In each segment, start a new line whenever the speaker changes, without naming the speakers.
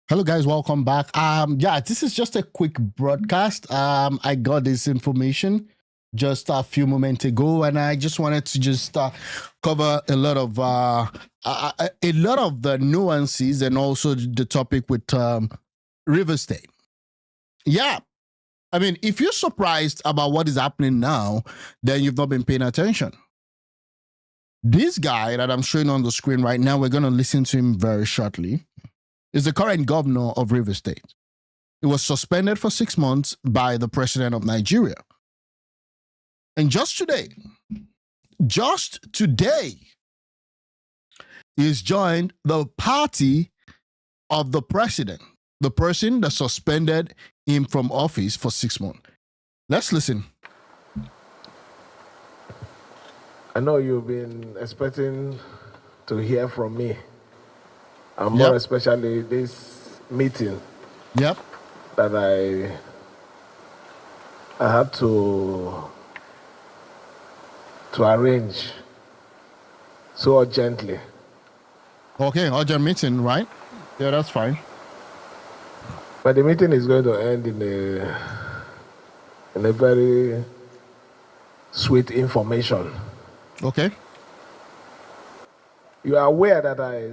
Hello guys, welcome back. Yeah, this is just a quick broadcast. I got this information just a few moments ago, and I just wanted to just cover a lot of the nuances and also the topic with River State. Yeah, I mean, if you're surprised about what is happening now, then you've not been paying attention. This guy that I'm showing on the screen right now, we're going to listen to him very shortly, is the current governor of River State. He was suspended for 6 months by the president of Nigeria. And just today, he's joined the party of the president, the person that suspended him from office for 6 months. Let's listen.
I know you've been expecting to hear from me, and more especially this meeting.
Yep.
That I had to arrange so urgently.
Okay, urgent meeting, right? Yeah, that's fine.
But the meeting is going to end in a very sweet information.
Okay.
You are aware that I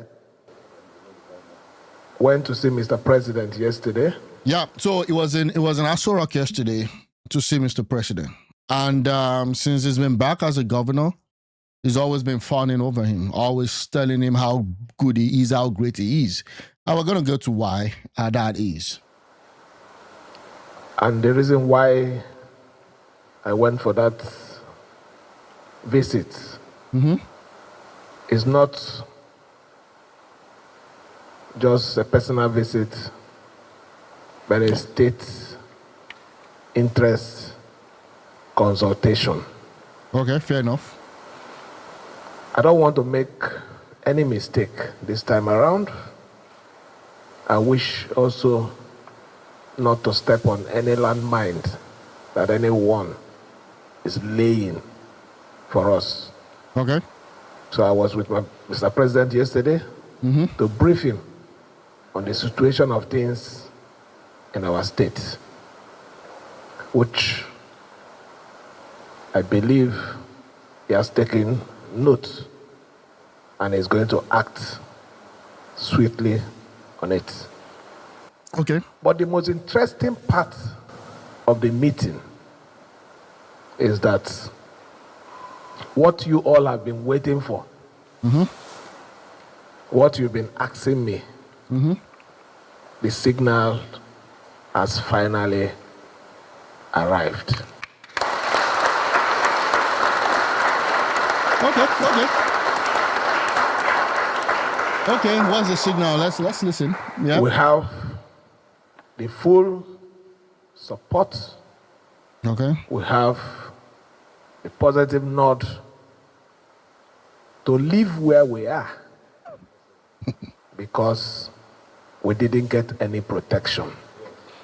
went to see Mr. President yesterday.
Yeah, so it was in Aso Rock yesterday to see Mr. President. And since he's been back as a governor, he's always been fawning over him, always telling him how good he is, how great he is. And we're going to go to why that is.
And the reason why I went for that visit is not just a personal visit, but a state interest consultation.
Okay, fair enough.
I don't want to make any mistake this time around. I wish also not to step on any landmine that anyone is laying for us.
Okay.
So I was with Mr. President yesterday to brief him on the situation of things in our state, which I believe he has taken note and is going to act swiftly on it.
Okay.
But the most interesting part of the meeting is that what you all have been waiting for, what you've been asking me, the signal has finally arrived.
Okay, what's the signal? Let's listen. Yeah.
We have the full support.
Okay.
We have a positive nod to live where we are because we didn't get any protection.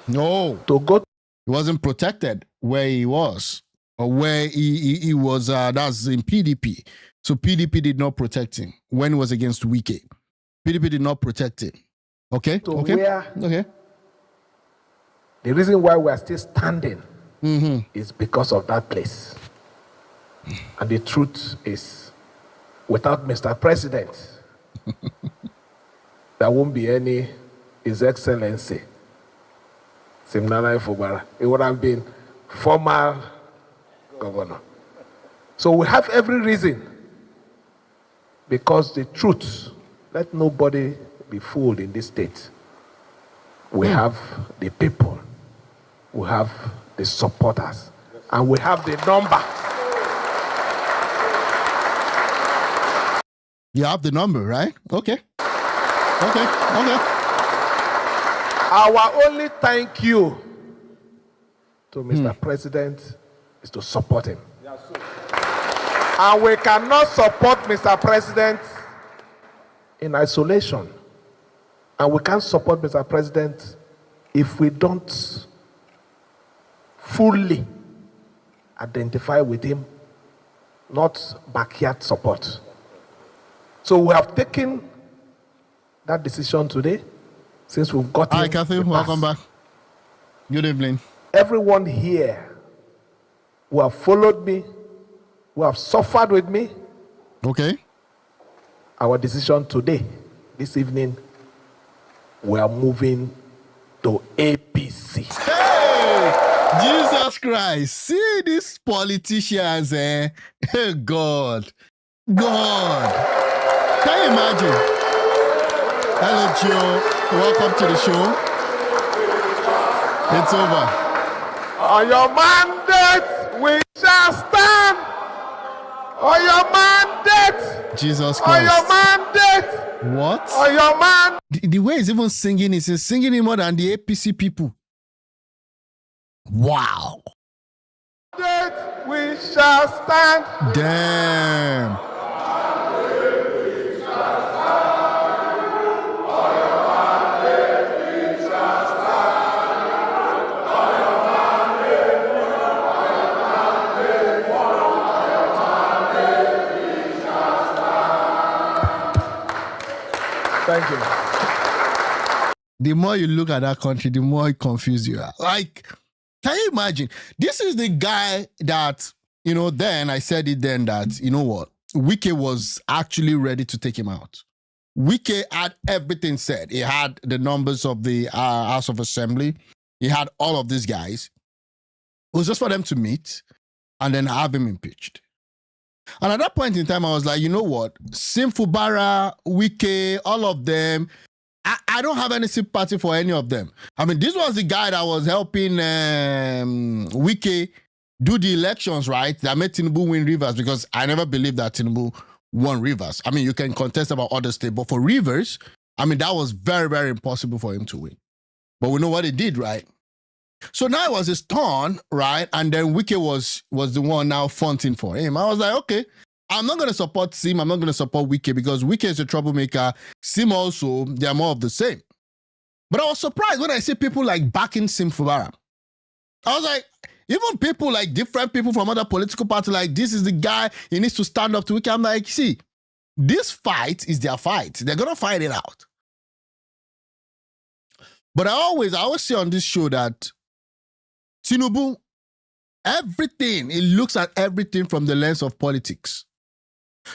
No.
To go.
He wasn't protected where he was or where he was. That's in PDP. So PDP did not protect him when he was against Wike. PDP did not protect him. Okay.
Okay. The reason why we are still standing is because of that place. And the truth is, without Mr. President, there won't be any His Excellency Simnala Fubara. It would have been former governor. So we have every reason, because the truth, let nobody be fooled in this state. We have the people, we have the supporters, and we have the number.
You have the number, right? Okay.
Our only thank you to Mr. President is to support him. And we cannot support Mr. President in isolation. And we can't support Mr. President if we don't fully identify with him, not backyard support. So we have taken that decision today. since we've got
Hi, Kathy. Welcome back. Good evening.
Everyone here who have followed me, who have suffered with me,
Okay.
our decision today, this evening, we are moving to APC.
Hey, Jesus Christ. See these politicians, eh? God. Can you imagine? Hello, Joe. Welcome to the show. It's over.
On your mandate, we shall stand. On your mandate.
Jesus
On your
Christ.
mandate.
What?
On your mandate.
The way he's even singing is he's singing it more than the APC people. Wow.
We shall stand.
Damn.
Thank you.
The more you look at that country, the more it confuses you. Like, can you imagine? This is the guy that, then I said it then that, you know what? Wike was actually ready to take him out. Wike had everything said. He had the numbers of the House of Assembly. He had all of these guys. It was just for them to meet and then have him impeached. And at that point in time, I was like, you know what? Fubara, Wike, all of them, I don't have any sympathy for any of them. I mean, this was the guy that was helping Wike do the elections, right? That made Tinubu win Rivers, because I never believed that Tinubu won Rivers. I mean, you can contest about other states, but for Rivers, I mean, that was very, very impossible for him to win. But we know what he did, right? So now it was his turn, right? And then Wike was the one now fronting for him. I was like, okay, I'm not going to support Sim. I'm not going to support Wike, because Wike is a troublemaker. Sim also, they're more of the same. But I was surprised when I see people like backing Sim Fubara. I was like, even people like different people from other political parties, like this is the guy, he needs to stand up to Wike. I'm like, see, this fight is their fight. They're going to fight it out. But I always say on this show that Tinubu, everything, he looks at everything from the lens of politics.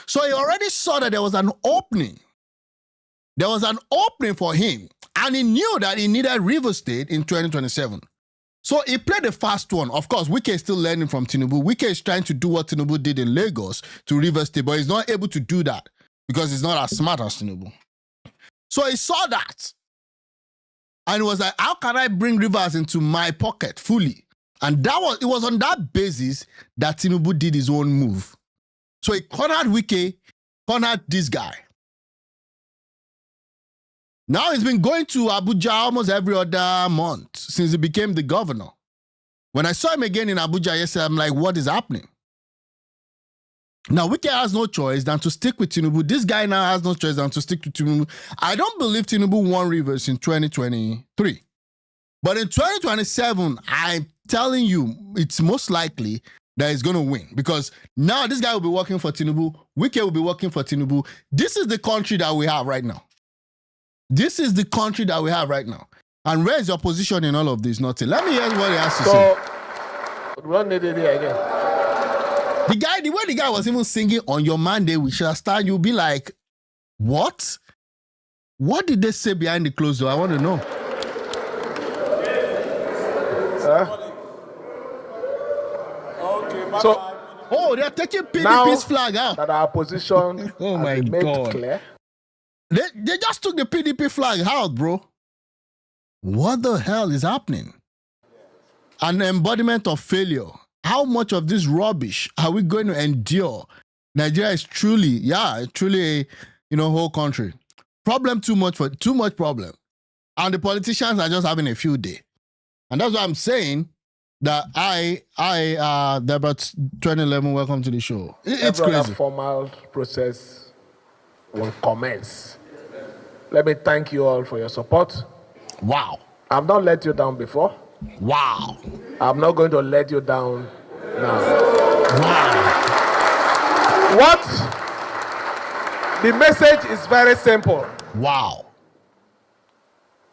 So he already saw that there was an opening. There was an opening for him. And he knew that he needed River State in 2027. So he played the fast one. Of course, Wike is still learning from Tinubu. Wike is trying to do what Tinubu did in Lagos to River State, but he's not able to do that because he's not as smart as Tinubu. So he saw that. And he was like, how can I bring Rivers into my pocket fully? And it was on that basis that Tinubu did his own move. So he cornered Wike, cornered this guy. Now he's been going to Abuja almost every other month since he became the governor. When I saw him again in Abuja yesterday, I'm like, what is happening? Now, Wike has no choice than to stick with Tinubu. This guy now has no choice than to stick to Tinubu. I don't believe Tinubu won Rivers in 2023. But in 2027, I'm telling you, it's most likely that he's going to win. Because now this guy will be working for Tinubu. Wike will be working for Tinubu. This is the country that we have right now. This is the country that we have right now. And where is your position in all of this? Nothing. Let me hear what he has to say.
We don't need it here again.
The way the guy was even singing on your Monday, we shall start, you'll be like, what? What did they say behind the closed door? I want to know. So, they're taking PDP's flag out.
That our position
oh my
made
God.
clear.
They just took the PDP flag out, bro. What the hell is happening? An embodiment of failure. How much of this rubbish are we going to endure? Nigeria is truly a whole country. Too much problem. And the politicians are just having a field day. And that's why I'm saying that Deborah 2011, welcome to the show. It's crazy.
Formal process will commence. Let me thank you all for your support.
Wow.
I've not let you down before.
Wow.
I'm not going to let you down now.
Wow.
What? The message is very simple.
Wow.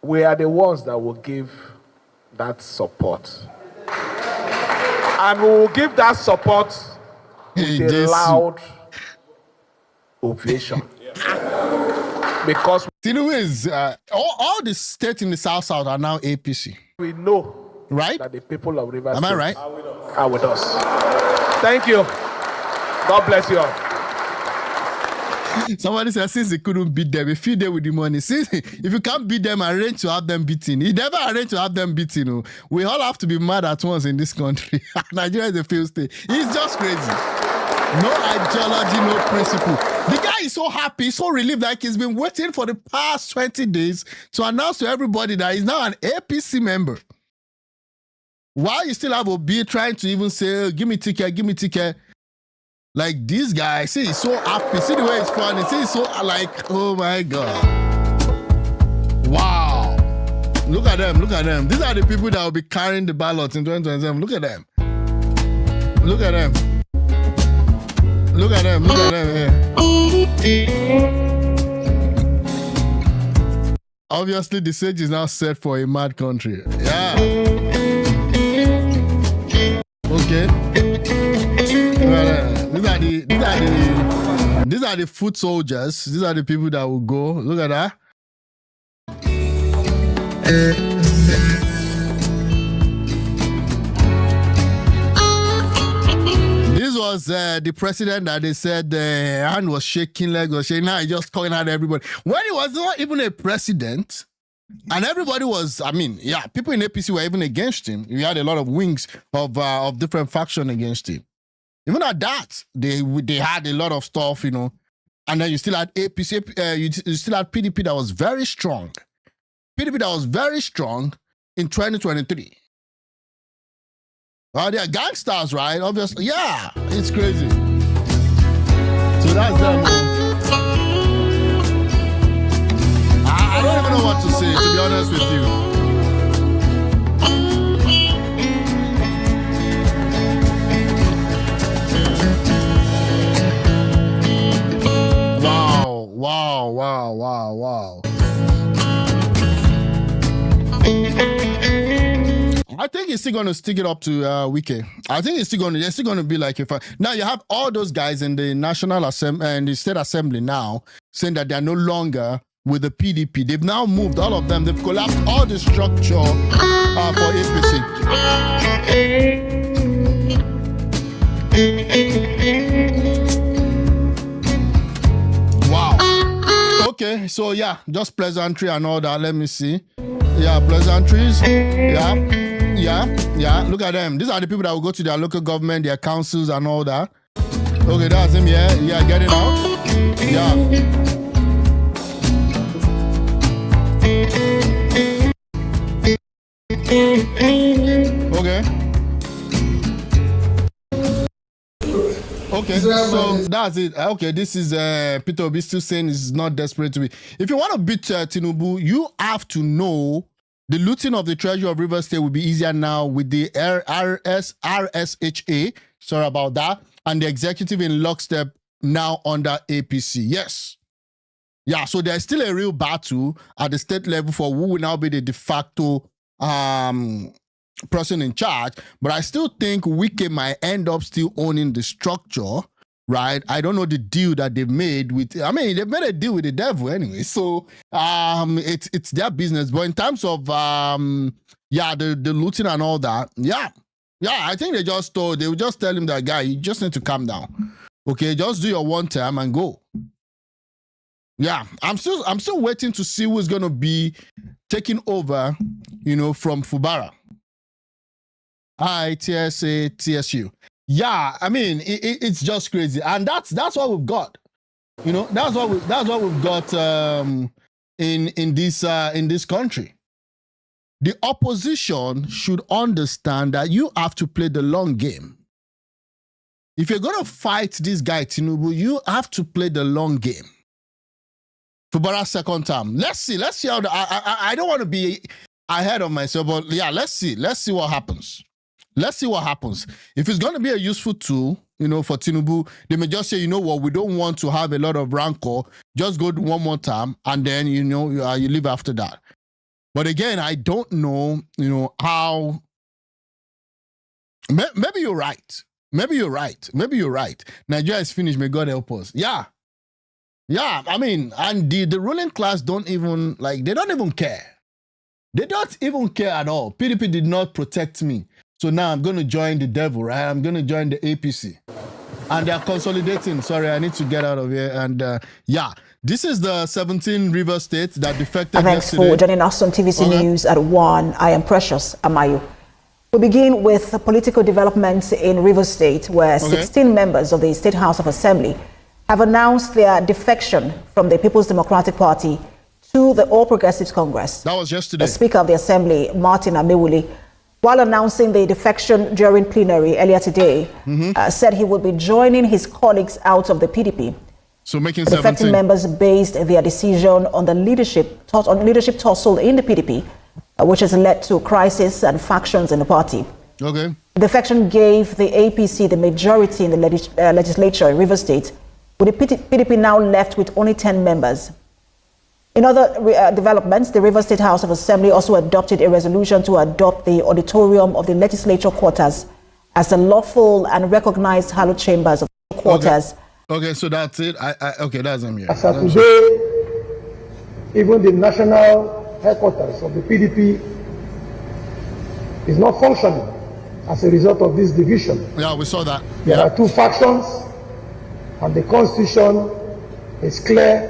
we are the ones that will give that support. And we will give that support with a loud ovation. Because
Tinubu is all the states in the South are now APC.
We know
right?
That the people of Rivers
Am I right?
Are with us. Thank you. God bless you all.
Somebody said since he couldn't beat them, he feed them with the money. Since if you can't beat them, arrange to have them beaten. He never arranged to have them beaten. Oh. We all have to be mad at once in this country. Nigeria is a failed state. He's just crazy. No ideology, no principle. The guy is so happy, so relieved, like he's been waiting for the past 20 days to announce to everybody that he's now an APC member. While you still have Obi trying to even say, give me ticket, give me ticket. Like this guy, see, he's so happy. See the way it's funny. See, he's so like, oh my God. Wow. Look at them, look at them. These are the people that will be carrying the ballots in 2027. Look at them. Look at them. Look at them, look at them. Yeah. Obviously, the stage is now set for a mad country. Yeah. Okay. These are the foot soldiers. These are the people that will go. Look at that. This was the president that they said the hand was shaking, leg was shaking. Now he just calling out everybody. When he was not even a president, and everybody was, I mean, yeah, people in APC were even against him. You had a lot of wings of different factions against him. Even at that, they had a lot of stuff, you know. And then you still had APC, you still had PDP that was very strong. PDP that was very strong in 2023. Well, they're gangsters, right? Obviously, yeah, it's crazy. So that's them. I don't even know what to say, to be honest with you. Wow. I think he's still going to stick it up to Wike. I think it's still going to be like now you have all those guys in the National Assembly and the State Assembly now saying that they're no longer with the PDP. They've now moved all of them. They've collapsed all the structure for APC. Wow. Okay, so yeah, just pleasantry and all that. Let me see. Yeah, pleasantries. Yeah. Look at them. These are the people that will go to their local government, their councils and all that. Okay, that's him. Yeah, get it out. Yeah. Okay, so that's it. Okay, this is Peter Obi still saying he's not desperate to be. If you want to beat Tinubu, you have to know the looting of the treasury of Rivers State will be easier now with the RSHA. Sorry about that. And the executive in lockstep now under APC. Yes. Yeah, so there's still a real battle at the state level for who will now be the de facto person in charge. But I still think Wike might end up still owning the structure, right? I don't know the deal that they've made with, I mean, they've made a deal with the devil anyway. So it's their business. But in terms of, the looting and all that, yeah, I think they will just tell him that, guy, you just need to calm down. Okay, just do your one time and go. Yeah, I'm still waiting to see who's going to be taking over, from Fubara. TSA, TSU. Yeah, I mean, it's just crazy. And that's what we've got. That's what we've got in this country. The opposition should understand that you have to play the long game. If you're going to fight this guy, Tinubu, you have to play the long game. Fubara's second term. Let's see how I don't want to be ahead of myself, but yeah, let's see what happens. Let's see what happens. If it's going to be a useful tool, for Tinubu, they may just say, you know what, we don't want to have a lot of rancor. Just go one more time, and then, you leave after that. But again, I don't know, how. Maybe you're right. Maybe you're right. Nigeria is finished. May God help us. Yeah. I mean, and the ruling class don't even they don't even care. They don't even care at all. PDP did not protect me. So now I'm going to join the devil, right? I'm going to join the APC. And they're consolidating. Sorry, I need to get out of here. And this is the 17 river states that defected
Thanks
yesterday.
for joining us on TVC News at 1. I am Precious Amayu. We begin with political developments in Rivers State, where 16 members of the State House of Assembly have announced their defection from the People's Democratic Party to the All Progressives Congress.
That was yesterday.
The Speaker of the Assembly, Martin Amewule, while announcing the defection during plenary earlier today, said he would be joining his colleagues out of the PDP.
So making
the defecting members based their decision on the leadership tussle in the PDP, which has led to crisis and factions in the party.
Okay.
The defection gave the APC the majority in the legislature in Rivers State, with the PDP now left with only 10 members. In other developments, the Rivers State House of Assembly also adopted a resolution to adopt the auditorium of the legislature quarters as the lawful and recognized hallowed chambers of the quarters.
Okay, so that's it. Okay, that's him here.
As of today, even the national headquarters of the PDP is not functioning as a result of this division.
Yeah, we saw that.
There are two factions, and the Constitution is clear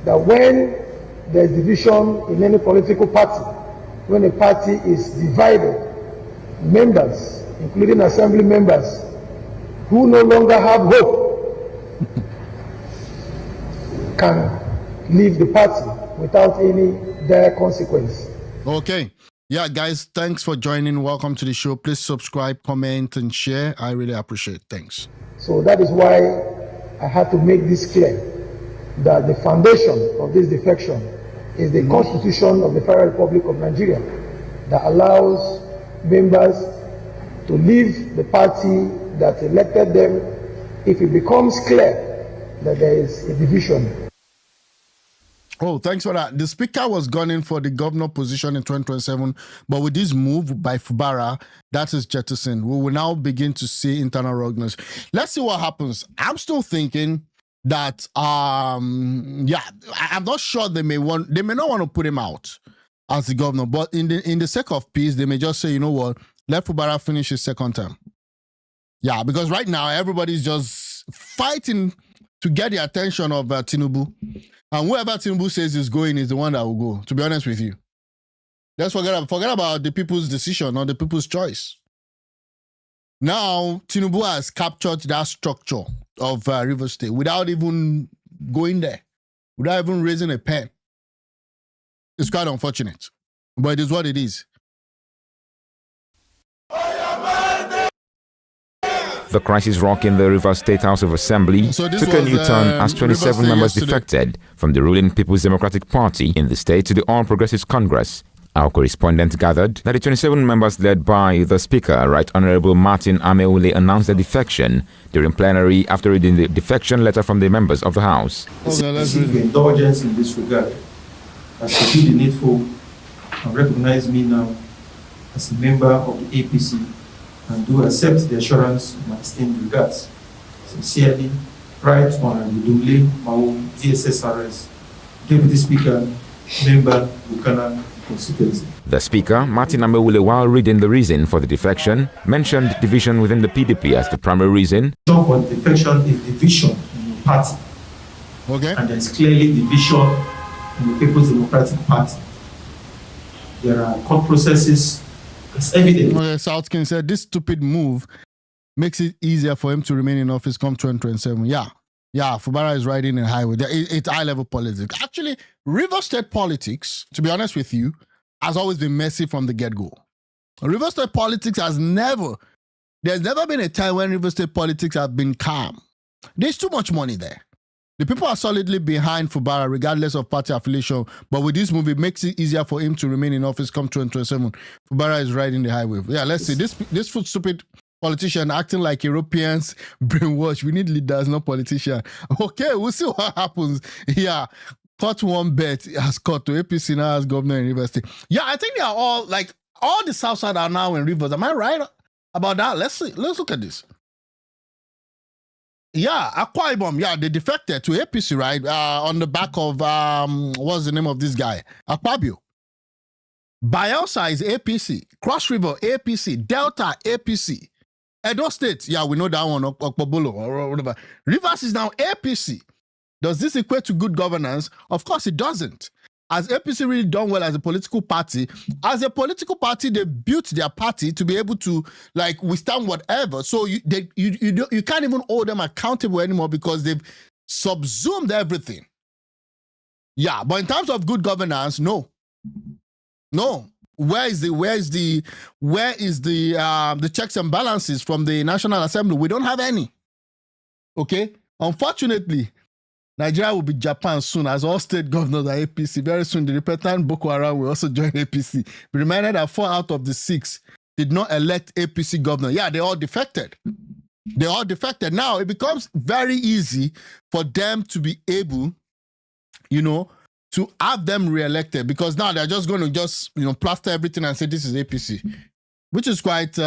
that when there's division in any political party, when a party is divided, members, including assembly members, who no longer have hope, can leave the party without any dire consequence.
Okay. Yeah, guys, thanks for joining. Welcome to the show. Please subscribe, comment, and share. I really appreciate it. Thanks.
So that is why I had to make this clear, that the foundation of this defection is the Constitution of the Federal Republic of Nigeria that allows members to leave the party that elected them if it becomes clear that there is a division.
Oh, thanks for that. The speaker was gunning for the governor position in 2027, but with this move by Fubara, that is jettisoned. We will now begin to see internal rogueness. Let's see what happens. I'm still thinking that I'm not sure they may not want to put him out as the governor, but in the sake of peace, they may just say, you know what, let Fubara finish his second term. Yeah, because right now everybody's just fighting to get the attention of Tinubu. And whoever Tinubu says is going is the one that will go, to be honest with you. Let's forget about the people's decision or the people's choice. Now, Tinubu has captured that structure of River State without even going there, without even raising a pen. It's quite unfortunate, but it is what it is.
The crisis rocking the Rivers State House of Assembly took a new turn as 27 members defected from the ruling People's Democratic Party in the state to the All Progressives Congress. Our correspondent gathered that the 27 members led by the Speaker, Right Honorable Martin Amewule, announced their defection during plenary after reading the defection letter from the members of the House.
Seek your indulgence in this regard, as to do the needful and recognize me now as a member of the APC, and do accept the assurance of my esteemed regards. Sincerely, Right Honorable Dumle Mao, DSSRS, Deputy Speaker, Member, Buchanan constituency.
The Speaker, Martin Amewule, while reading the reason for the defection, mentioned division within the PDP as the primary reason.
For defection is division in the party.
Okay.
And there's clearly division in the People's Democratic Party. There are court processes. It's evident.
Okay, Southkin said this stupid move makes it easier for him to remain in office come 2027. Yeah, Fubara is riding in highway. It's high-level politics. Actually, River State politics, to be honest with you, has always been messy from the get-go. River State politics there's never been a time when River State politics have been calm. There's too much money there. The people are solidly behind Fubara, regardless of party affiliation. But with this move, it makes it easier for him to remain in office come 2027. Fubara is riding the highway. Yeah, let's see. This stupid politician acting like Europeans brainwash. We need leaders, not politicians. Okay, we'll see what happens. Yeah. caught one bet has caught to APC now as governor in Rivers State. Yeah, I think they are all like all the South Side are now in Rivers. Am I right about that? Let's see. Let's look at this. Yeah, Akwa Ibom. Yeah, they defected to APC, right? On the back of what's the name of this guy? Akpabio. Bayelsa is APC. Cross River APC. Delta APC. Edo State. Yeah, we know that one. Okpobolo or whatever. Rivers is now APC. Does this equate to good governance? Of course, it doesn't. Has APC really done well as a political party? As a political party, they built their party to be able to like withstand whatever. So you can't even hold them accountable anymore because they've subsumed everything. Yeah, but in terms of good governance, no. Where is the checks and balances from the National Assembly? We don't have any. Okay, unfortunately. Nigeria will be Japan soon, as all state governors are APC. Very soon, the repentant Boko Haram will also join APC. Be reminded that 4 out of the 6 did not elect APC governor. Yeah, they all defected. Now, it becomes very easy for them to be able, to have them re-elected because now they're just going to plaster everything and say this is APC, which is quite...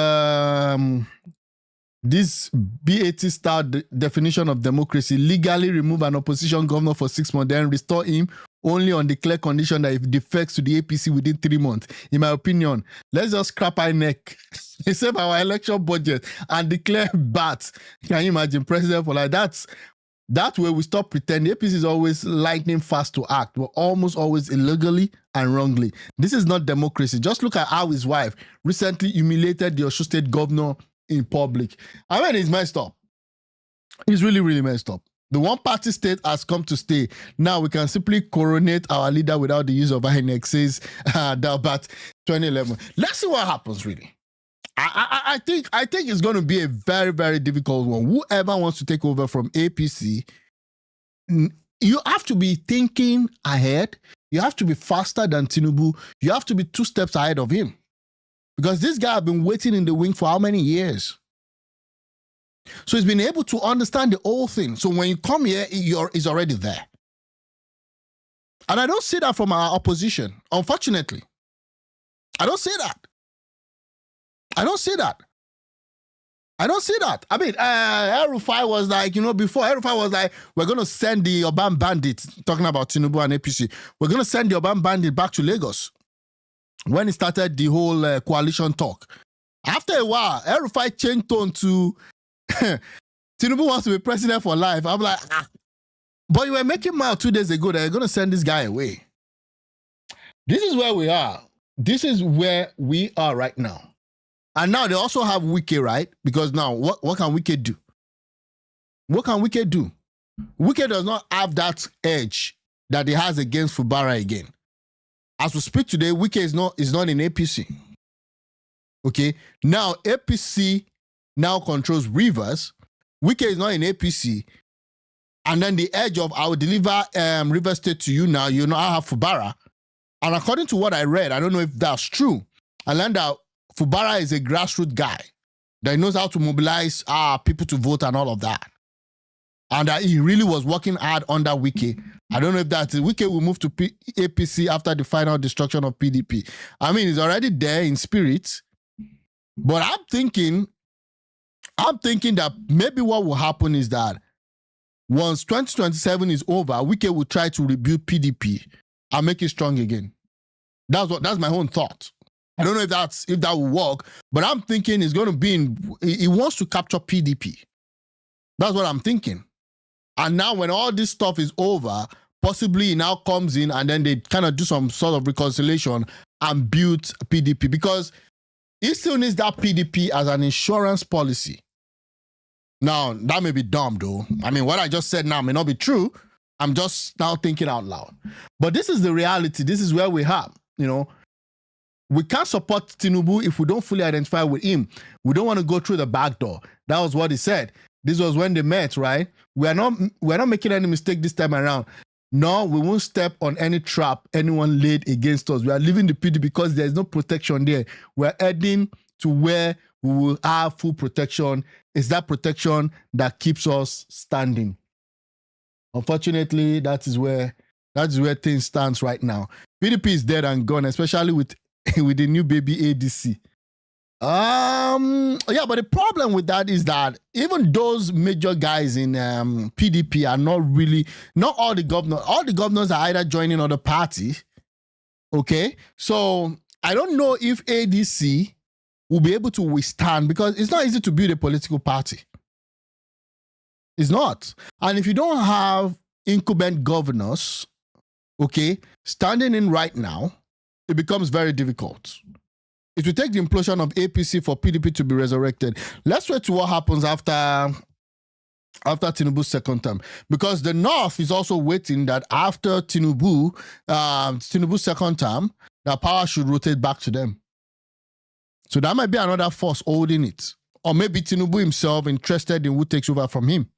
This BAT style definition of democracy: legally remove an opposition governor for 6 months, then restore him only on the clear condition that if defects to the APC within 3 months. In my opinion, let's just scrap our neck, save our election budget, and declare BAT. Can you imagine president for like that? That way we stop pretending. APC is always lightning fast to act, but almost always illegally and wrongly. This is not democracy. Just look at how his wife recently humiliated the Osun State governor in public. I mean, it's messed up. It's really, really messed up. The one-party state has come to stay. Now we can simply coronate our leader without the use of INEC, says Dalbat 2011. Let's see what happens, really. I think it's going to be a very, very difficult one. Whoever wants to take over from APC, you have to be thinking ahead. You have to be faster than Tinubu. You have to be 2 steps ahead of him. Because this guy has been waiting in the wing for how many years? So he's been able to understand the whole thing. So when you come here, he's already there. And I don't see that from our opposition, unfortunately. I don't see that. I mean, El-Rufai was like, before El-Rufai was like, we're going to send the urban bandits, talking about Tinubu and APC, we're going to send the urban bandit back to Lagos. When he started the whole coalition talk. After a while, El-Rufai changed tone to Tinubu wants to be president for life. I'm like, but you were making mouth 2 days ago that you're going to send this guy away. This is where we are. This is where we are right now. And now they also have Wike, right? Because now, what can Wike do? What can Wike do? Wike does not have that edge that he has against Fubara again. As we speak today, Wike is not in APC. Okay? Now, APC now controls Rivers. Wike is not in APC. And then the edge of, I will deliver Rivers State to you now. You now have Fubara. And according to what I read, I don't know if that's true. I learned that Fubara is a grassroots guy that knows how to mobilize people to vote and all of that. And that he really was working hard under Wike. I don't know if that's Wike will move to APC after the final destruction of PDP. I mean, he's already there in spirit. But I'm thinking that maybe what will happen is that once 2027 is over, Wike will try to rebuild PDP and make it strong again. That's my own thought. I don't know if that will work, but I'm thinking it's going to be he wants to capture PDP. That's what I'm thinking. And now when all this stuff is over, possibly he now comes in and then they kind of do some sort of reconciliation and build PDP because he still needs that PDP as an insurance policy. Now, that may be dumb though. I mean, what I just said now may not be true. I'm just now thinking out loud. But this is the reality. This is where we are, We can't support Tinubu if we don't fully identify with him. We don't want to go through the back door. That was what he said. This was when they met, right? We're not making any mistake this time around. No, we won't step on any trap anyone laid against us. We are leaving the PD because there's no protection there. We're heading to where we will have full protection. It's that protection that keeps us standing. Unfortunately, that is where That's where things stands right now. PDP is dead and gone, especially with the new baby ADC. Yeah, but the problem with that is that even those major guys in PDP are not all the governors. All the governors are either joining other party. Okay, so I don't know if ADC will be able to withstand, because it's not easy to build a political party. It's not. And if you don't have incumbent governors, okay, standing in right now, it becomes very difficult. It will take the implosion of APC for PDP to be resurrected. Let's wait to what happens after Tinubu's second term, because the North is also waiting that after Tinubu's second term, the power should rotate back to them. So that might be another force holding it, or maybe Tinubu himself interested in who takes over from him.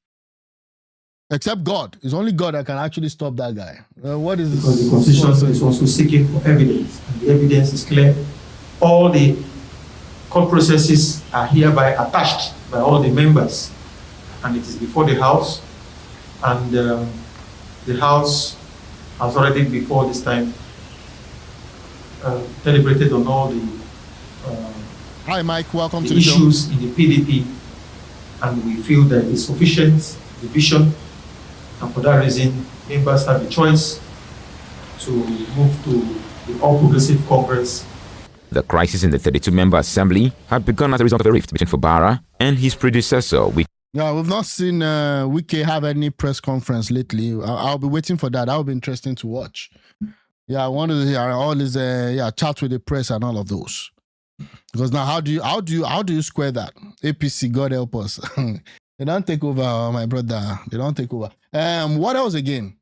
Except God. It's only God that can actually stop that guy. What is
because the Constitution is also seeking for evidence, and the evidence is clear. All the court processes are hereby attached by all the members, and it is before the House, and the House has already before this time deliberated on all the
Hi Mike, welcome to the
issues in the PDP, and we feel there is sufficient division, and for that reason members have the choice to move to the All Progressive Congress.
The crisis in the 32-member assembly had begun as a result of a rift between Fubara and his predecessor.
Yeah, we've not seen Wike have any press conference lately. I'll be waiting for that. That will be interesting to watch. Yeah, I wanted to hear all this chat with the press and all of those. Because now, how do you square that? APC, God help us. They don't take over, my brother. They don't take over. What else again?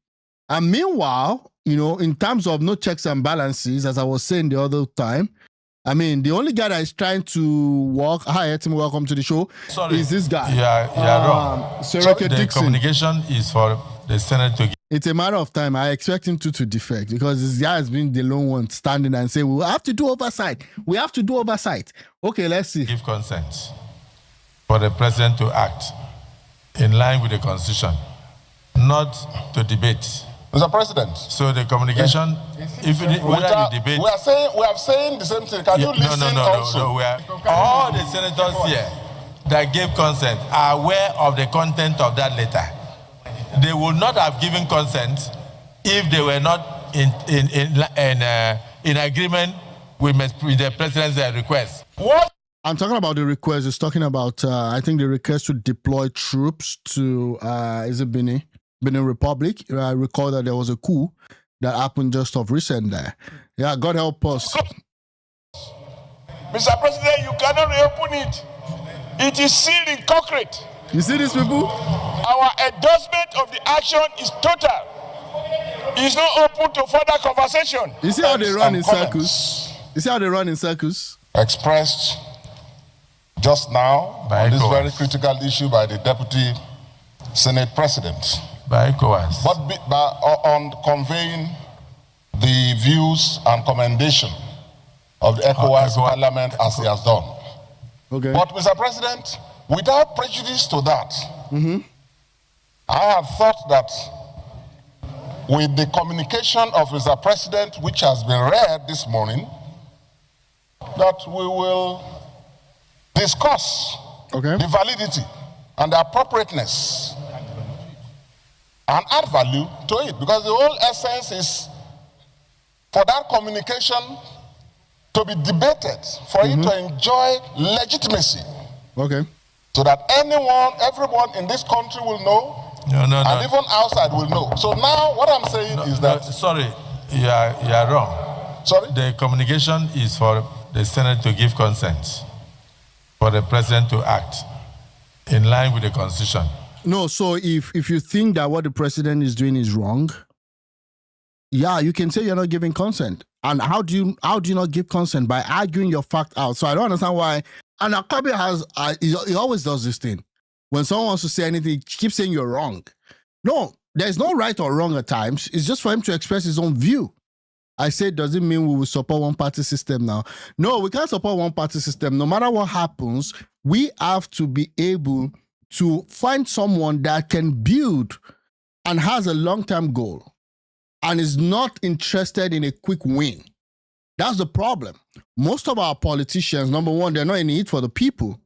And meanwhile, in terms of no checks and balances, as I was saying the other time, I mean, the only guy that is trying to walk. Hi, Etim, welcome to the show.
Sorry,
is this guy?
Yeah, wrong.
Sereke
The
Dixon.
communication is for the Senate to give.
It's a matter of time. I expect him to defect, because this guy has been the lone one standing and say, we have to do oversight. We have to do oversight. Okay, let's see.
Give consent for the president to act in line with the Constitution, not to debate.
Mr. President.
So the communication, if whether you debate,
we are saying the same thing. Can you listen also?
No. All the senators here that gave consent are aware of the content of that letter. They would not have given consent if they were not in agreement with the president's request. What?
I'm talking about the request. It's talking about, I think, the request to deploy troops to, is it Benin Republic? I recall that there was a coup that happened just of recent there. Yeah, God help us.
Mr. President, you cannot reopen it. It is sealed in concrete.
You see these people?
Our endorsement of the action is total. It's not open to further conversation.
You see how they run in circles? You see how they run in circles?
Expressed just now on this very critical issue by the Deputy Senate President.
By ECOWAS.
But on conveying the views and commendation of the ECOWAS Parliament as he has done.
Okay.
But Mr. President, without prejudice to that, I have thought that with the communication of Mr. President, which has been read this morning, that we will discuss the validity and the appropriateness and add value to it, because the whole essence is for that communication to be debated, for it to enjoy legitimacy.
Okay.
So that everyone in this country will know, and even outside will know. So now what I'm saying is that...
sorry, you are wrong.
Sorry?
The communication is for the Senate to give consent for the president to act in line with the Constitution.
No, so if you think that what the president is doing is wrong, yeah, you can say you're not giving consent. And how do you not give consent? By arguing your fact out. So I don't understand why. And Akabi he always does this thing. When someone wants to say anything, he keeps saying you're wrong. No, there's no right or wrong at times. It's just for him to express his own view. I said, does it mean we will support one-party system now? No, we can't support one-party system. No matter what happens, we have to be able to find someone that can build and has a long-term goal. and is not interested in a quick win. That's the problem. Most of our politicians, number one, they're not in it for the people.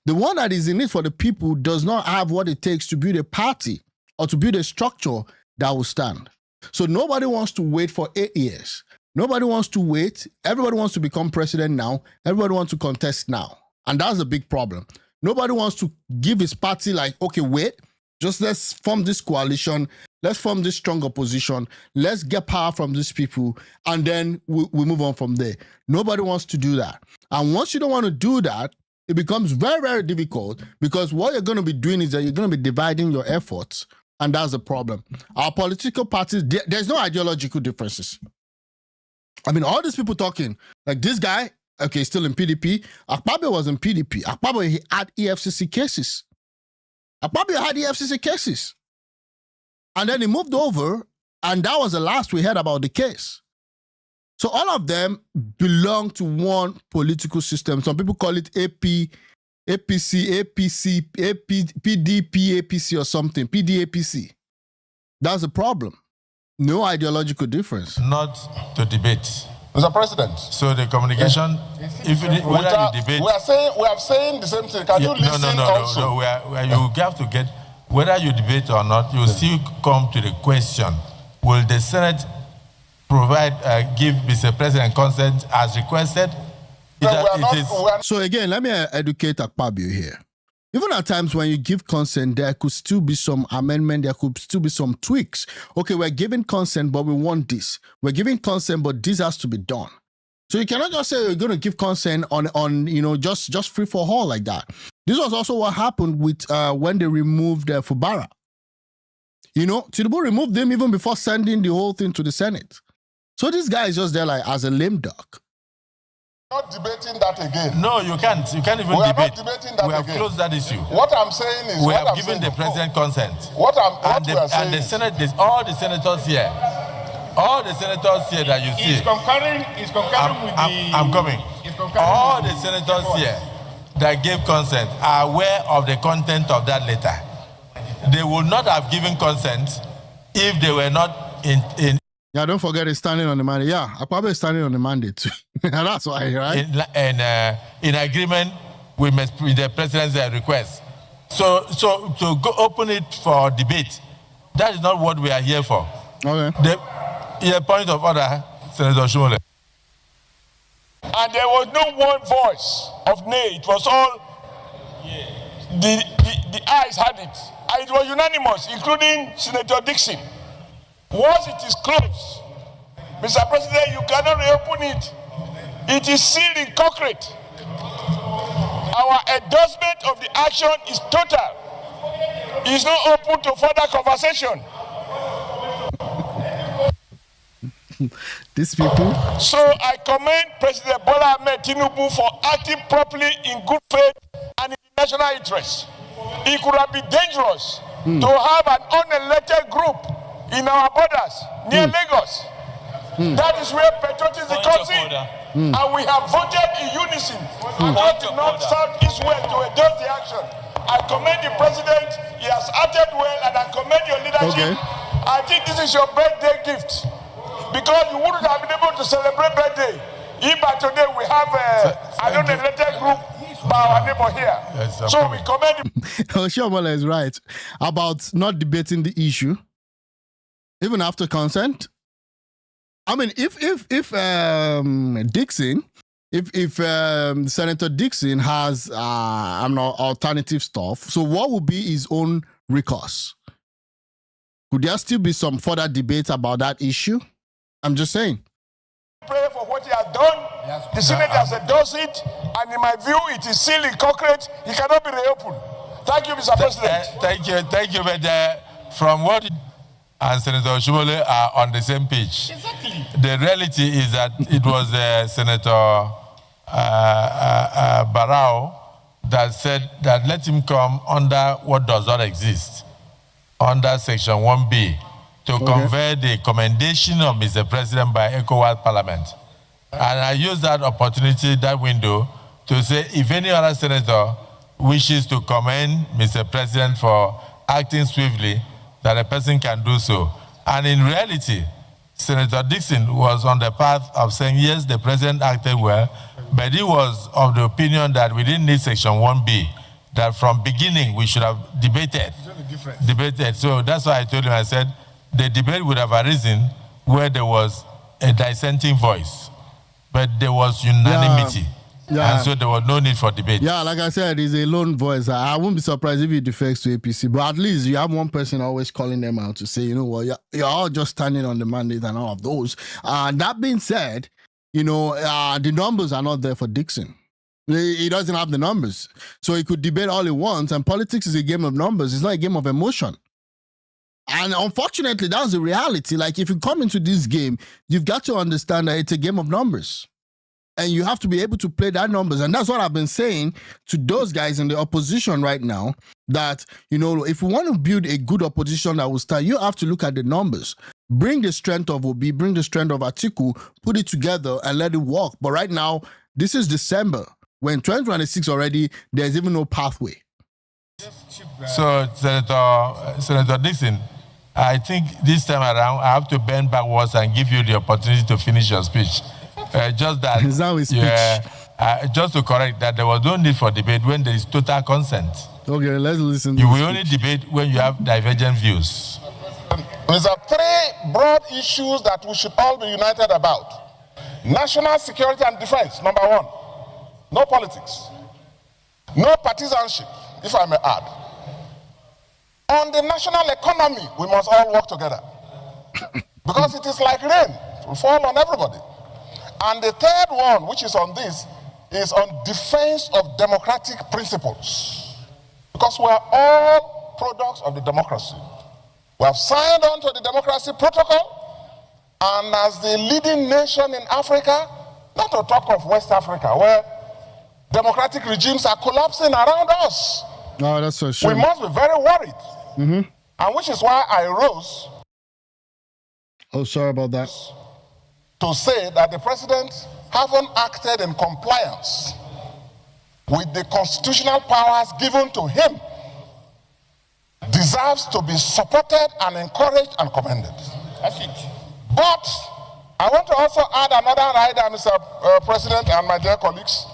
The one that is in it for the people does not have what it takes to build a party or to build a structure that will stand. So nobody wants to wait for 8 years. Nobody wants to wait. Everybody wants to become president now. Everybody wants to contest now. And that's a big problem. Nobody wants to give his party like, okay, wait, just let's form this coalition. Let's form this strong opposition. Let's get power from these people. And then we move on from there. Nobody wants to do that. And once you don't want to do that, it becomes very, very difficult, because what you're going to be doing is that you're going to be dividing your efforts. And that's the problem. Our political parties, there's no ideological differences. I mean, all these people talking, like this guy, okay, still in PDP. Akpabio was in PDP. Akpabio, he had EFCC cases. Akpabio had EFCC cases. And then he moved over, and that was the last we heard about the case. So all of them belong to one political system. Some people call it APC, PDP, APC or something, PDAPC. That's the problem. No ideological difference.
Not to debate.
Mr. President.
So the communication, if you debate,
we are saying the same thing. Can you listen also?
No. You have to get, whether you debate or not, you still come to the question: will the Senate give Mr. President consent as requested?
So again, let me educate Akpabio here. Even at times when you give consent, there could still be some amendment, there could still be some tweaks. Okay, we're giving consent, but we want this. We're giving consent, but this has to be done. So you cannot just say you're going to give consent on just free for all like that. This was also what happened with when they removed Fubara. Tinubu removed them even before sending the whole thing to the Senate. So this guy is just there like as a lame duck.
Not debating that again.
No, you can't. You can't even
we
debate.
Are not debating that
we have
again.
Closed that issue.
What I'm saying is,
we have given the president consent.
And
the Senate, all the senators here that you see.
He's concurring with the.
I'm coming. All the senators here that gave consent are aware of the content of that letter. They would not have given consent if they were not in.
Yeah, don't forget he's standing on the mandate. Yeah, Akpabio is standing on the mandate too. That's why, right?
In agreement with the president's request. So to go open it for debate, that is not what we are here for.
Okay.
Point of order, Senator Shumole.
And there was no one voice of nay. It was all the ayes had it. And it was unanimous, including Senator Dixon. Once it is closed, Mr. President, you cannot reopen it. It is sealed in concrete. Our endorsement of the action is total. It is not open to further conversation.
These people.
So I commend President Bola Ahmed Tinubu for acting properly in good faith and in the national interest. It could have been dangerous to have an unelected group in our borders near Lagos. That is where patriotism comes in. And we have voted in unison across the north, south, east, west to endorse the action. I commend the president. He has acted well, and I commend your leadership. Okay. I think this is your birthday gift, because you wouldn't have been able to celebrate birthday if by today we have an unelected group by our neighbor here. Yes, so we commend
Oshiomhole is right about not debating the issue even after consent. I mean, if Senator Dixon has alternative stuff, so what would be his own recourse? Could there still be some further debate about that issue? I'm just saying.
Pray for what he has done. The Senate has endorsed it, and in my view, it is sealed in concrete. It cannot be reopened. Thank you, Mr. President.
Thank you. But from what and Senator Shumole are on the same page.
Exactly.
The reality is that it was Senator Barao that said that let him come under what does not exist, under Section 1B, to convey the commendation of Mr. President by ECOWAS Parliament. And I use that opportunity, that window, to say if any other senator wishes to commend Mr. President for acting swiftly, that a person can do so. And in reality, Senator Dixon was on the path of saying, yes, the president acted well, but he was of the opinion that we didn't need Section 1B, that from beginning we should have debated. So that's why I told him, I said, the debate would have arisen where there was a dissenting voice, but there was unanimity.
Yeah.
And so there was no need for debate.
Yeah, like I said, it's a lone voice. I wouldn't be surprised if it defects to APC, but at least you have one person always calling them out to say, you know what, you're all just standing on the mandate and all of those. That being said, you know, the numbers are not there for Dixon. He doesn't have the numbers. So he could debate all he wants, and politics is a game of numbers. It's not a game of emotion. And unfortunately, that's the reality. Like, if you come into this game, you've got to understand that it's a game of numbers. And you have to be able to play that numbers. And that's what I've been saying to those guys in the opposition right now, that, you know, if we want to build a good opposition that will start, you have to look at the numbers. Bring the strength of Obi, bring the strength of Atiku, put it together and let it work. But right now, this is December. When 2026 already, there's even no pathway.
So, Senator Dixon, I think this time around, I have to bend backwards and give you the opportunity to finish your speech. Just that,
is that his speech?
Just to correct that, there was no need for debate when there is total consent.
Okay, let's listen.
You will only debate when you have divergent views.
There are three broad issues that we should all be united about. National security and defense, number one. No politics. No partisanship, if I may add. On the national economy, we must all work together. Because it is like rain, it will fall on everybody. And the third one, which is on this, is on defense of democratic principles. Because we are all products of the democracy. We have signed on to the democracy protocol, and as the leading nation in Africa, not to talk of West Africa, where democratic regimes are collapsing around us.
No, that's so sure.
We must be very worried. And which is why I rose.
Oh, sorry about that.
To say that the president haven't acted in compliance with the constitutional powers given to him deserves to be supported and encouraged and commended. That's it. But I want to also add another rider, Mr. President and my dear colleagues,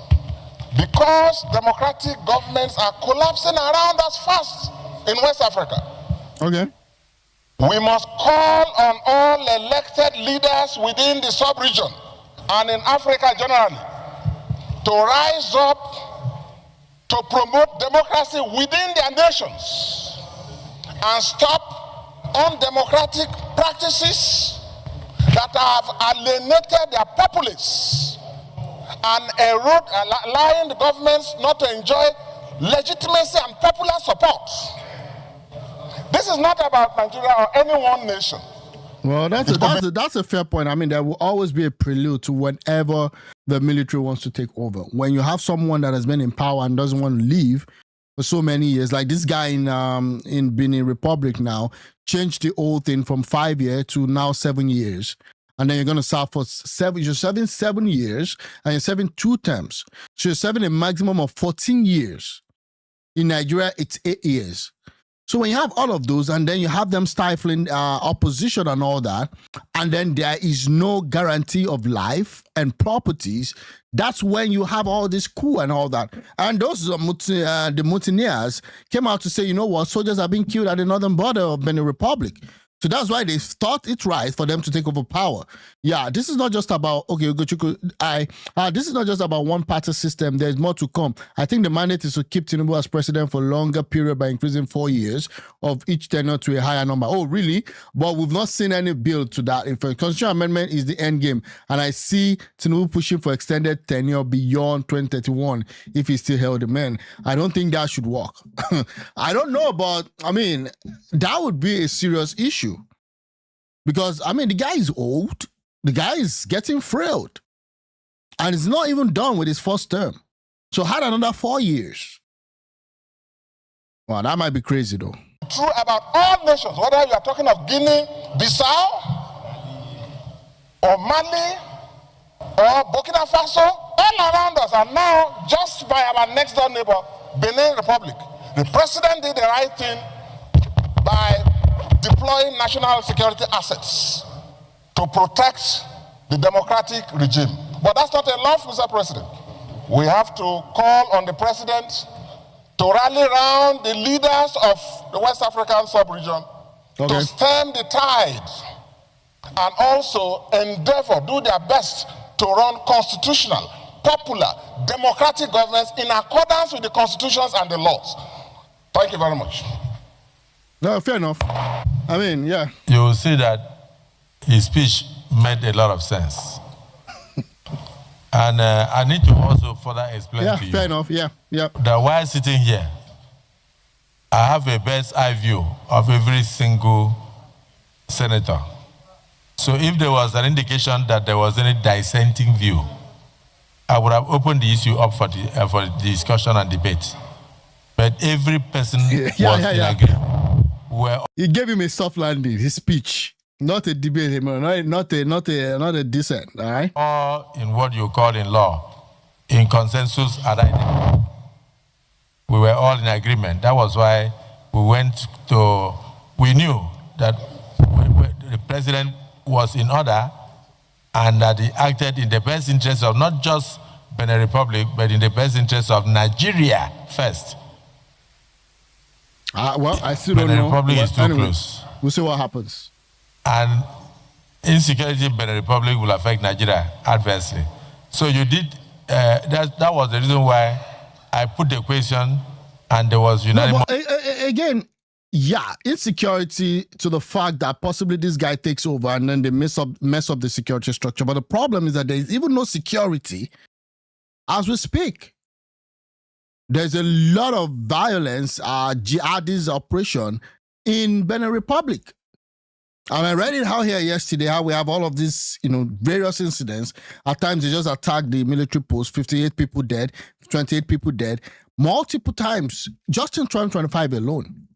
because democratic governments are collapsing around us fast in West Africa.
Okay.
We must call on all elected leaders within the sub-region and in Africa generally to rise up to promote democracy within their nations and stop undemocratic practices that have alienated their populace and allowing the governments not to enjoy legitimacy and popular support. This is not about Nigeria or any one nation.
Well, that's a fair point. I mean, there will always be a prelude to whenever the military wants to take over. When you have someone that has been in power and doesn't want to leave for so many years, like this guy in Benin Republic now, changed the whole thing from 5 years to now 7 years. And then you're going to serve for 7, you're serving 7 years, and you're serving 2 terms. So you're serving a maximum of 14 years. In Nigeria, it's 8 years. So when you have all of those, and then you have them stifling opposition and all that, and then there is no guarantee of life and properties, that's when you have all this coup and all that. And those the mutineers came out to say, you know what, soldiers are being killed at the northern border of Benin Republic. So that's why they thought it's right for them to take over power. Yeah, this is not just about, okay, this is not just about one party system. There's more to come. I think the mandate is to keep Tinubu as president for a longer period by increasing 4 years of each tenure to a higher number. Oh, really? But we've not seen any build to that. If a constitutional amendment is the end game, and I see Tinubu pushing for extended tenure beyond 2031 if he still held the man, I don't think that should work. I don't know, but I mean, that would be a serious issue. Because, I mean, the guy is old. The guy is getting frail. And he's not even done with his first term. So had another 4 years. Well, that might be crazy, though.
True about all nations, whether you are talking of Guinea, Bissau, or Mali, or Burkina Faso, all around us. And now, just by our next door neighbor, Benin Republic, the president did the right thing by deploying national security assets to protect the democratic regime. But that's not enough, Mr. President. We have to call on the president to rally around the leaders of the West African sub-region to stem the tide and also endeavor, do their best to run constitutional, popular, democratic governments in accordance with the constitutions and the laws. Thank you very much.
No, fair enough. I mean, yeah.
You will see that his speech made a lot of sense. And I need to also further explain to you.
Fair enough, yeah.
That while sitting here, I have a bird's eye view of every single senator. So if there was an indication that there was any dissenting view, I would have opened the issue up for the discussion and debate. But every person was in agreement.
He gave him a soft landing, his speech. Not a debate, not a dissent, all right?
Or in what you call in law, in consensus arriving. We were all in agreement. That was why we knew that the president was in order and that he acted in the best interest of not just Benin Republic, but in the best interest of Nigeria first.
Well, I still don't know.
Benin Republic is too close.
We'll see what happens.
And insecurity in Benin Republic will affect Nigeria adversely. So you did, that was the reason why I put the question and there was unanimous.
No, again, yeah, insecurity to the fact that possibly this guy takes over and then they mess up the security structure. But the problem is that there is even no security as we speak. There's a lot of violence, jihadist operation in Benin Republic. And I read it out here yesterday, how we have all of these, various incidents. At times, they just attack the military post, 58 people dead, 28 people dead, multiple times, just in 2025 alone.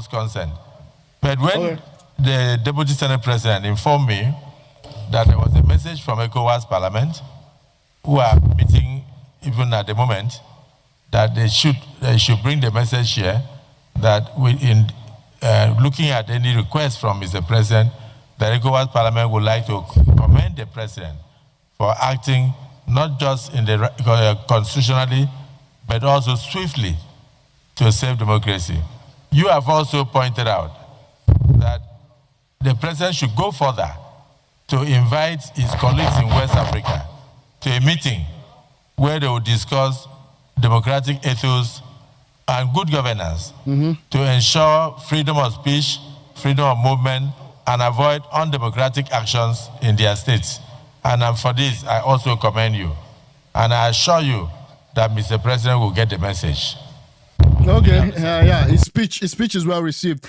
Consent. But when the Deputy Senate President informed me that there was a message from ECOWAS Parliament, who are meeting even at the moment, that they should bring the message here that looking at any request from Mr. President, the ECOWAS Parliament would like to commend the President for acting not just in the constitutionally, but also swiftly to save democracy. You have also pointed out that the President should go further to invite his colleagues in West Africa to a meeting where they will discuss democratic ethos and good governance to ensure freedom of speech, freedom of movement, and avoid undemocratic actions in their states. And for this, I also commend you. And I assure you that Mr. President will get the message.
Okay, his speech is well received.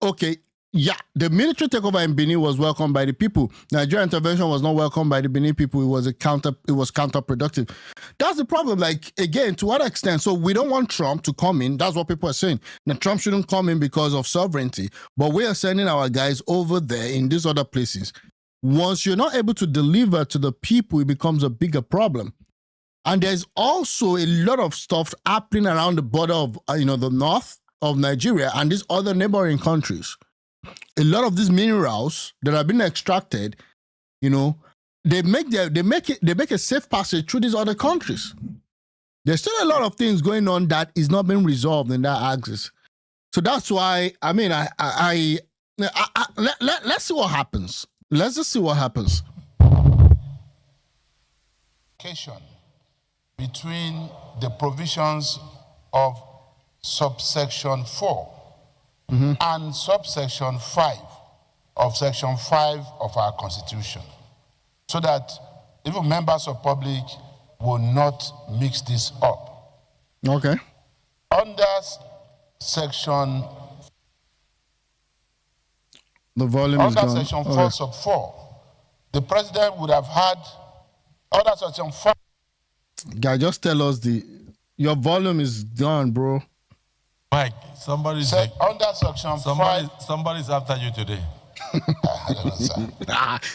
Okay, yeah, the military takeover in Benin was welcomed by the people. Nigerian intervention was not welcomed by the Benin people. It was counterproductive. That's the problem. Like, again, to what extent? So we don't want Trump to come in. That's what people are saying. Now, Trump shouldn't come in because of sovereignty. But we are sending our guys over there in these other places. Once you're not able to deliver to the people, it becomes a bigger problem. And there's also a lot of stuff happening around the border of, the north of Nigeria and these other neighboring countries. A lot of these minerals that have been extracted, they make a safe passage through these other countries. There's still a lot of things going on that is not being resolved in that axis. So that's why, let's see what happens. Let's just see what happens.
Between the provisions of subsection 4 and subsection 5 of section 5 of our Constitution, so that even members of public will not mix this up.
Okay.
Under section
the volume is gone.
Under section 4 sub 4, the president would have had under section 5.
Guy, just tell us your volume is gone, bro.
Mike, somebody's
under section 5.
Somebody's after you today.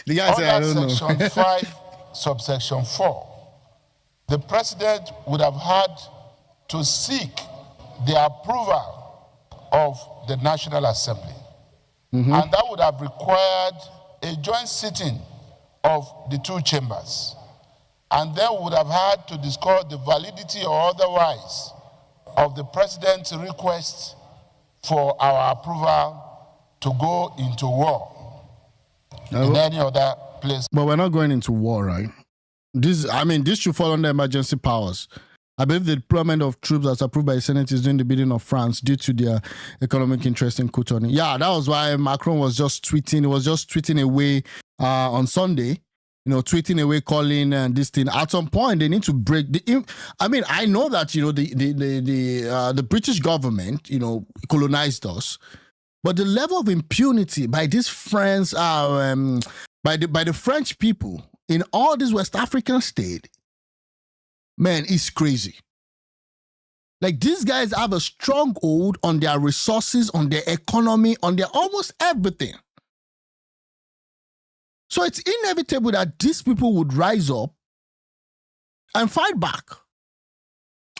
The guy said, I don't know.
Section 5, subsection 4, the president would have had to seek the approval of the National Assembly. and that would have required a joint sitting of the two chambers. And then we would have had to discuss the validity or otherwise of the president's request for our approval to go into war in any other place.
But we're not going into war, right? This should fall under emergency powers. I believe the deployment of troops as approved by the Senate is during the bidding of France due to their economic interest in Cotonou. Yeah, that was why Macron was just tweeting. He was just tweeting away on Sunday, tweeting away, calling this thing. At some point, they need to break the. I know that the British government, colonized us, but the level of impunity by these friends, by the French people in all these West African states, man, it's crazy. Like, these guys have a stronghold on their resources, on their economy, on their almost everything. So it's inevitable that these people would rise up and fight back.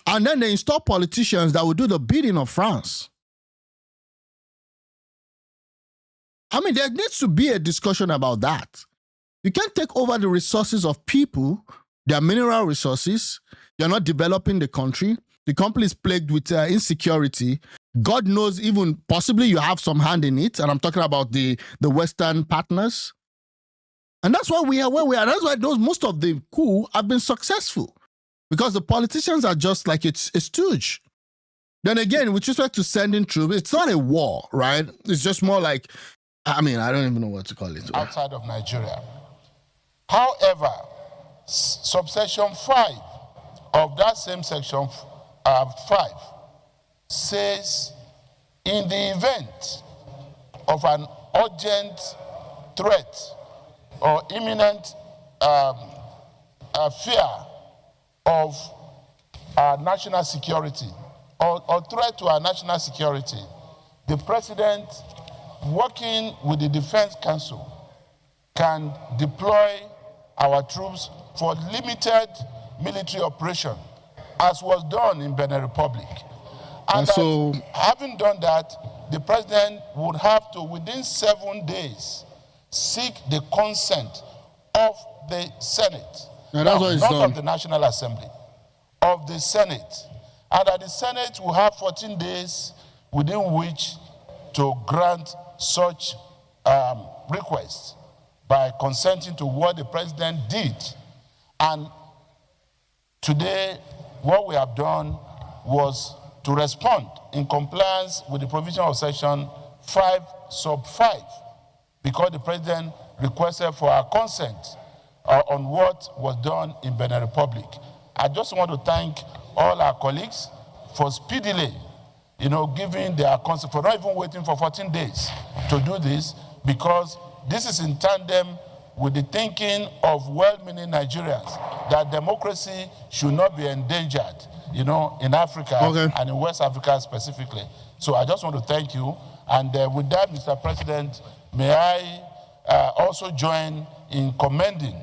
And then they install politicians that will do the bidding of France. There needs to be a discussion about that. You can't take over the resources of people, their mineral resources. You're not developing the country. The country is plagued with insecurity. God knows, even possibly you have some hand in it. And I'm talking about the Western partners. And that's why we are where we are. That's why most of the coup have been successful. Because the politicians are just like it's a stooge. Then again, with respect to sending troops, it's not a war, right? It's just more like, I don't even know what to call it.
Outside of Nigeria. However, subsection 5 of that same section 5 says, in the event of an urgent threat or imminent fear of our national security or threat to our national security, the president, working with the Defense Council, can deploy our troops for limited military operation, as was done in Benin Republic. And so, having done that, the president would have to, within 7 days, seek the consent of the Senate.
Now, that's what it's
not
done.
Of the National Assembly, of the Senate. And that the Senate will have 14 days within which to grant such requests by consenting to what the president did. And today, what we have done was to respond in compliance with the provision of section 5 sub 5, because the president requested for our consent on what was done in Benin Republic. I just want to thank all our colleagues for speedily, giving their consent, for not even waiting for 14 days to do this, because this is in tandem with the thinking of well-meaning Nigerians that democracy should not be endangered, in Africa and in West Africa specifically. So I just want to thank you. And with that, Mr. President, may I also join in commending,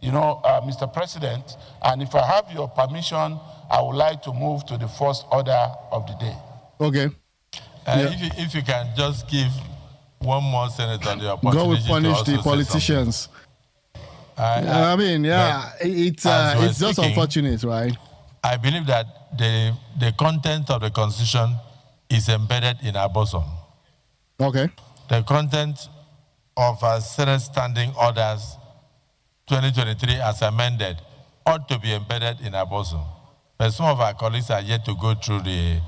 Mr. President. And if I have your permission, I would like to move to the first order of the day.
Okay.
If you can just give one more senator the opportunity
God will punish
to
the politicians. It's just unfortunate, right?
I believe that the content of the Constitution is embedded in our bosom.
Okay.
The content of our Senate Standing Orders 2023 as amended ought to be embedded in our bosom. But some of our colleagues are yet to go through the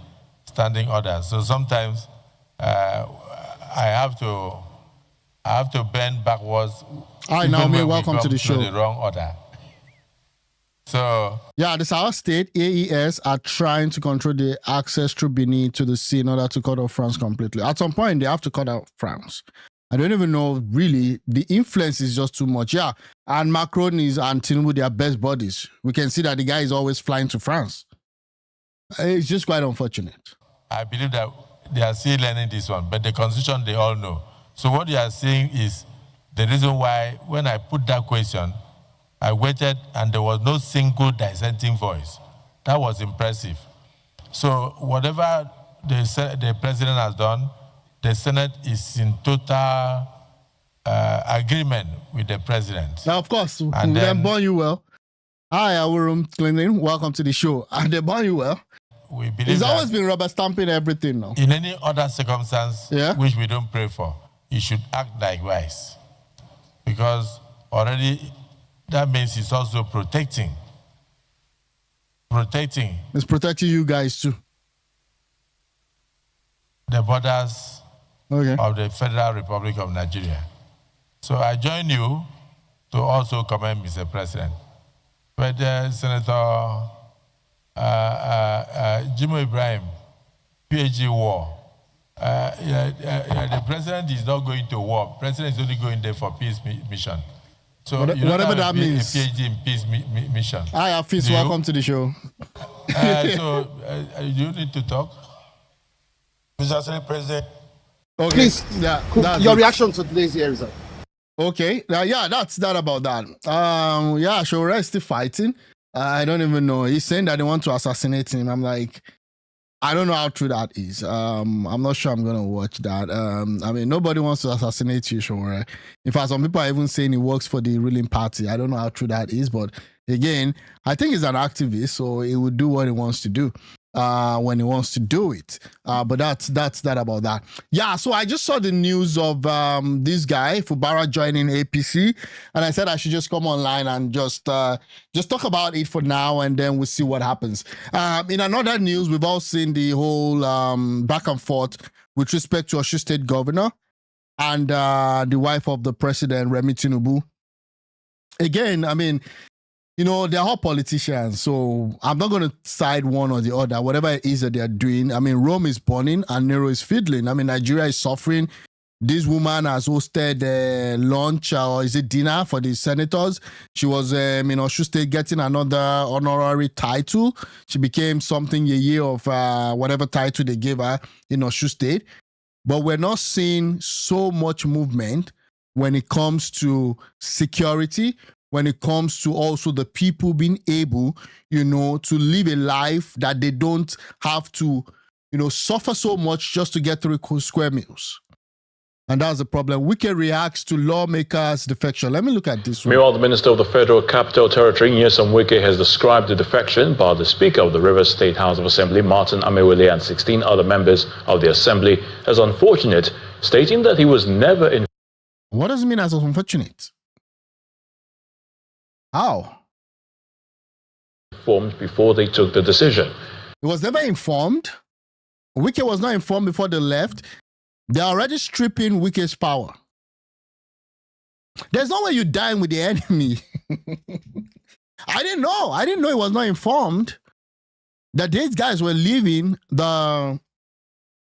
standing orders. So sometimes I have to bend backwards.
Hi, Naomi, welcome to the show.
The wrong order. So
the South State AES are trying to control the access through Benin to the sea in order to cut off France completely. At some point, they have to cut out France. I don't even know, really, the influence is just too much. Yeah, and Macron and Tinubu, they are best buddies. We can see that the guy is always flying to France. It's just quite unfortunate.
I believe that they are still learning this one, but the Constitution, they all know. So what you are saying is the reason why, when I put that question, I waited and there was no single dissenting voice. That was impressive. So whatever the president has done, the Senate is in total agreement with the president.
Now, of course,
and
then born you well. Hi, Awurum Cleaning. Welcome to the show. And they born you well.
We believe
he's always been rubber stamping everything now.
In any other circumstance, which we don't pray for, he should act likewise. Because already that means he's also protecting.
It's protecting you guys too.
The borders of the Federal Republic of Nigeria. So I join you to also commend Mr. President. But Senator Jimo Ibrahim, PhD war. The president is not going to war. The president is only going there for peace mission. So
whatever that means.
A PhD in peace mission.
Hi, Hafiz. Welcome to the show.
You need to talk.
Mr. Senate President.
Okay.
Please, your reaction to today's hearing.
Okay. That's that about that. Showore is still fighting. I don't even know. He's saying that they want to assassinate him. I'm like, I don't know how true that is. I'm not sure I'm gonna watch that. Nobody wants to assassinate you, Showore. In fact, some people are even saying he works for the ruling party. I don't know how true that is, but again, I think he's an activist, so he would do what he wants to do when he wants to do it. But that's that about that. Yeah, so I just saw the news of this guy, Fubara, joining APC, and I said I should just come online and just talk about it for now, and then we'll see what happens. In another news, we've all seen the whole back and forth with respect to Osun State Governor and the wife of the president, Remi Tinubu. Again, they're all politicians, so I'm not going to side one or the other, whatever it is that they're doing. Rome is burning and Nero is fiddling. Nigeria is suffering. This woman has hosted lunch, or is it dinner, for the senators. She was in Osun State getting another honorary title. She became something a year of whatever title they gave her in Osun State. But we're not seeing so much movement when it comes to security, when it comes to also the people being able, to live a life that they don't have to, suffer so much just to get 3 square meals. And that's the problem. Wike reacts to lawmakers' defection. Let me look at this one.
Meanwhile, the Minister of the Federal Capital Territory, Nyesom Wike, has described the defection by the Speaker of the Rivers State House of Assembly, Martin Amewele, and 16 other members of the Assembly as unfortunate, stating that he was never in.
What does it mean as unfortunate? How?
Informed before they took the decision.
He was never informed. Wike was not informed before they left. They're already stripping Wike's power. There's no way you dine with the enemy. I didn't know. He was not informed that these guys were leaving the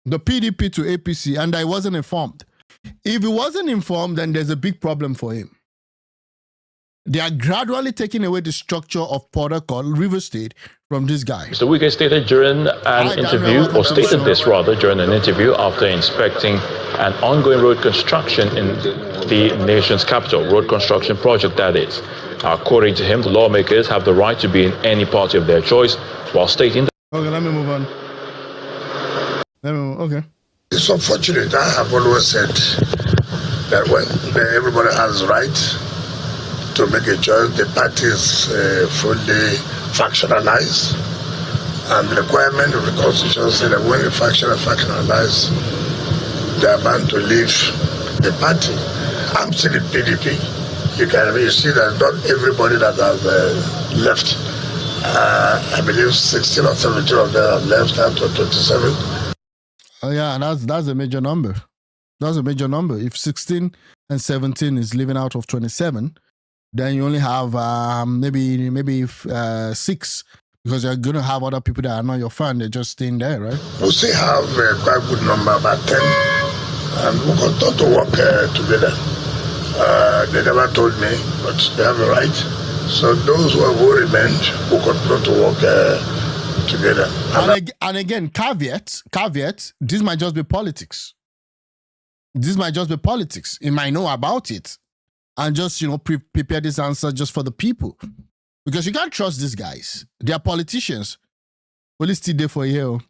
PDP to APC, and I wasn't informed. If he wasn't informed, then there's a big problem for him. They are gradually taking away the structure of protocol, River State, from this guy.
Mr. Wike stated during an interview, or stated this rather, during an interview after inspecting an ongoing road construction in the nation's capital, road construction project that is. According to him, the lawmakers have the right to be in any party of their choice, while stating that...
Okay, let me move on. Okay.
It's unfortunate. I have always said that when everybody has the right to make a choice, the party is fully factionalized, and the requirement of the Constitution says that when the faction are factionalized, they are bound to leave the party. I'm still in PDP. You see that not everybody that has left. I believe 16 or 17 of them have left out of 27.
Oh yeah, and that's a major number. That's a major number. If 16 and 17 is leaving out of 27, then you only have maybe 6, because you're going to have other people that are not your fan. They're just staying there, right?
We still have a quite good number, about 10, and we continue to work together. They never told me, but they have a right. So those who remain will continue to work together.
And again, caveat, this might just be politics. He might know about it. And just, prepare this answer just for the people. Because you can't trust these guys. They are politicians. Police still there for a year.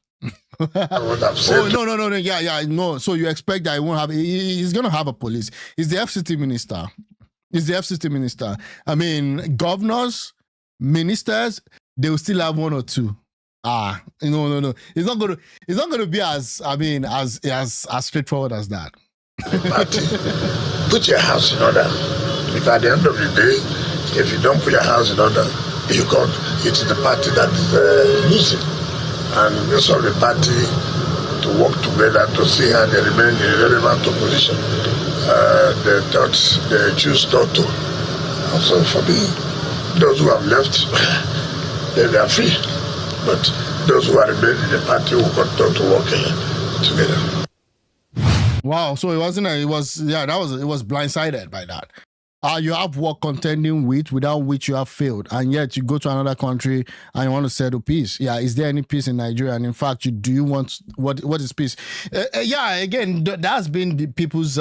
Oh, no. Yeah, no. So you expect that he won't have, he's going to have a police. He's the FCT minister. I mean, governors, ministers, they will still have one or two. No. It's not going to be as straightforward as that.
Party, put your house in order. If at the end of the day, if you don't put your house in order, it's the party that is losing. And this of the party to work together to see how they remain in a relevant opposition. They choose not to. Also for me, those who have left, they are free. But those who are remaining in the party will continue to work together.
Wow, so it was blindsided by that. You have work contending with, without which you have failed, and yet you go to another country and you want to settle peace. Yeah, is there any peace in Nigeria? And in fact, do you want what is peace? Again, that's been the people's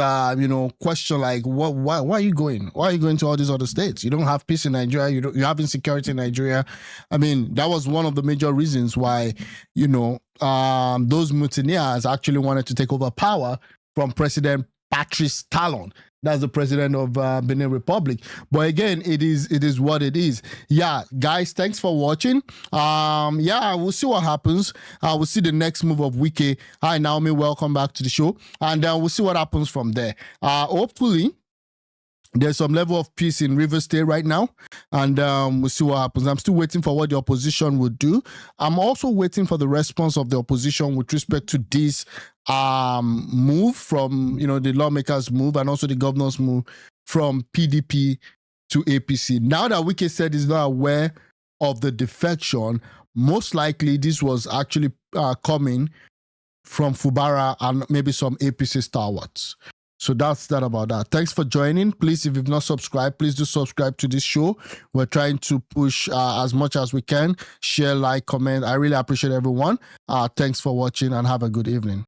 question. Like, why are you going? Why are you going to all these other states? You don't have peace in Nigeria. You have insecurity in Nigeria. I mean, that was one of the major reasons why those mutineers actually wanted to take over power from President Patrice Talon. That's the president of Benin Republic. But again, it is what it is. Yeah, guys, thanks for watching. We'll see what happens. We'll see the next move of Wike. Hi, Naomi, welcome back to the show. And we'll see what happens from there. Hopefully, there's some level of peace in Rivers State right now, and we'll see what happens. I'm still waiting for what the opposition would do. I'm also waiting for the response of the opposition with respect to this move from, the lawmakers' move and also the governor's move from PDP to APC. Now that Wike said he's not aware of the defection, most likely this was actually coming from Fubara and maybe some APC stalwarts. So that's that about that. Thanks for joining. Please, if you've not subscribed, please do subscribe to this show. We're trying to push as much as we can. Share, like, comment. I really appreciate everyone. Thanks for watching and have a good evening.